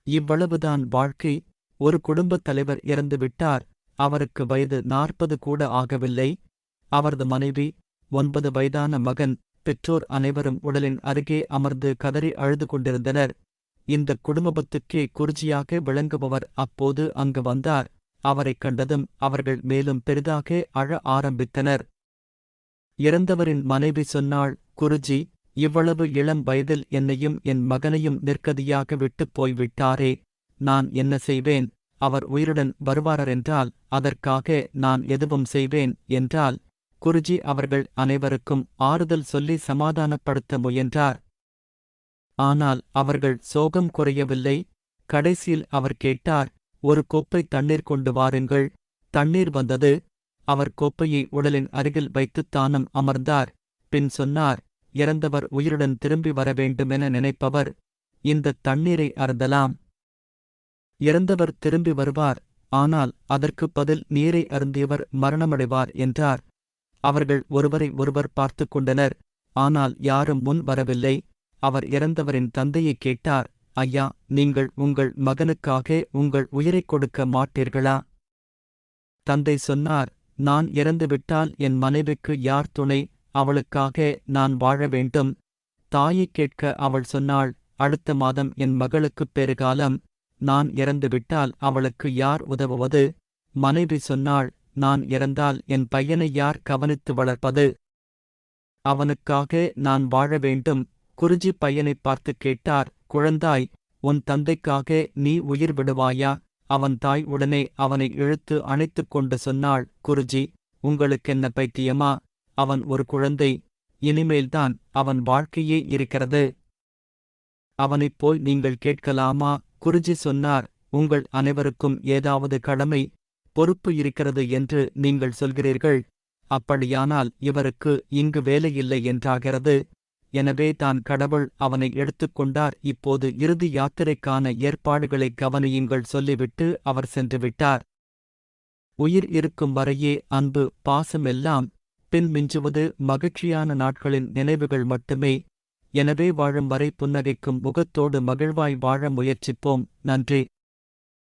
இவ்வளவுதான் வாழ்க்கை. ஒரு குடும்பத் தலைவர் இறந்துவிட்டார். அவருக்கு வயது 40 கூட ஆகவில்லை. அவரது மனைவி, 9 வயதான மகன், பெற்றோர் அனைவரும் உடலின் அருகே அமர்ந்து கதறி அழுது கொண்டிருந்தனர். இந்தக் குடும்பத்துக்கே குருஜியாக விளங்குபவர் அப்போது அங்கு வந்தார். அவரைக் கண்டதும் அவர்கள் மேலும் பெரிதாக அழ ஆரம்பித்தனர். இறந்தவரின் மனைவி சொன்னாள், குருஜி, இவ்வளவு இளம் வயதில் என்னையும் என் மகனையும் நிர்கதியாக விட்டுப் போய்விட்டாரே, நான் என்ன செய்வேன்? அவர் உயிருடன் வருவாரென்றால் அதற்காக நான் எதுவும் செய்வேன் என்றால். குருஜி அவர்கள் அனைவருக்கும் ஆறுதல் சொல்லி சமாதானப்படுத்த முயன்றார். ஆனால் அவர்கள் சோகம் குறையவில்லை. கடைசியில் அவர் கேட்டார், ஒரு கோப்பை தண்ணீர் கொண்டு வாருங்கள். தண்ணீர் வந்தது. அவர் கோப்பையை உடலின் அருகில் வைத்துத் தானும் அமர்ந்தார். பின் சொன்னார், இறந்தவர் உயிருடன் திரும்பி வரவேண்டுமென நினைப்பவர் இந்தத் தண்ணீரை அருந்தலாம். இறந்தவர் திரும்பி வருவார், ஆனால் அதற்குப் பதில் நீரை அருந்தியவர் மரணமடைவார் என்றார். அவர்கள் ஒருவரை ஒருவர் பார்த்துக் கொண்டனர். ஆனால் யாரும் முன் வரவில்லை. அவர் இறந்தவரின் தந்தையைக் கேட்டார், ஐயா, நீங்கள் உங்கள் மகனுக்காக உங்கள் உயிரைக் கொடுக்க மாட்டீர்களா? தந்தை சொன்னார், நான் இறந்துவிட்டால் என் மனைவிக்கு யார் துணை? அவளுக்காக நான் வாழ வேண்டும். தாயைக் கேட்க அவள் சொன்னாள், அடுத்த மாதம் என் மகளுக்குப் பெருகாலம். நான் இறந்துவிட்டால் அவளுக்கு யார் உதவுவது? மனைவி சொன்னாள், நான் இறந்தால் என் பையனை யார் கவனித்து வளர்ப்பது? அவனுக்காக நான் வாழ வேண்டும். குருஜி பையனைப் பார்த்துக் கேட்டார், குழந்தாய், உன் தந்தைக்காக நீ உயிர் விடுவாயா? அவன் தாய் உடனே அவனை இழுத்து அணைத்துக் கொண்டு சொன்னாள், குருஜி, உங்களுக்கென்ன பைத்தியமா? அவன் ஒரு குழந்தை. இனிமேல்தான் அவன் வாழ்க்கையே இருக்கிறது. அவனைப் போய் நீங்கள் கேட்கலாமா? குருஜி சொன்னார், உங்கள் அனைவருக்கும் ஏதாவது கடமை, பொறுப்பு இருக்கிறது என்று நீங்கள் சொல்கிறீர்கள். அப்படியானால் இவருக்கு இங்கு வேலையில்லை என்றாகிறது. எனவே தான் கடவுள் அவனை எடுத்துக்கொண்டார். இப்போது இறுதி யாத்திரைக்கான ஏற்பாடுகளை கவனியுங்கள் சொல்லிவிட்டு அவர் சென்றுவிட்டார். உயிர் இருக்கும் வரையே அன்பு, பாசம் எல்லாம். பின் மிஞ்சுவது மகிழ்ச்சியான நாட்களின் நினைவுகள் மட்டுமே. எனவே வாழும் வரை புன்னகைக்கும் முகத்தோடு மகிழ்வாய் வாழ முயற்சிப்போம். நன்றி.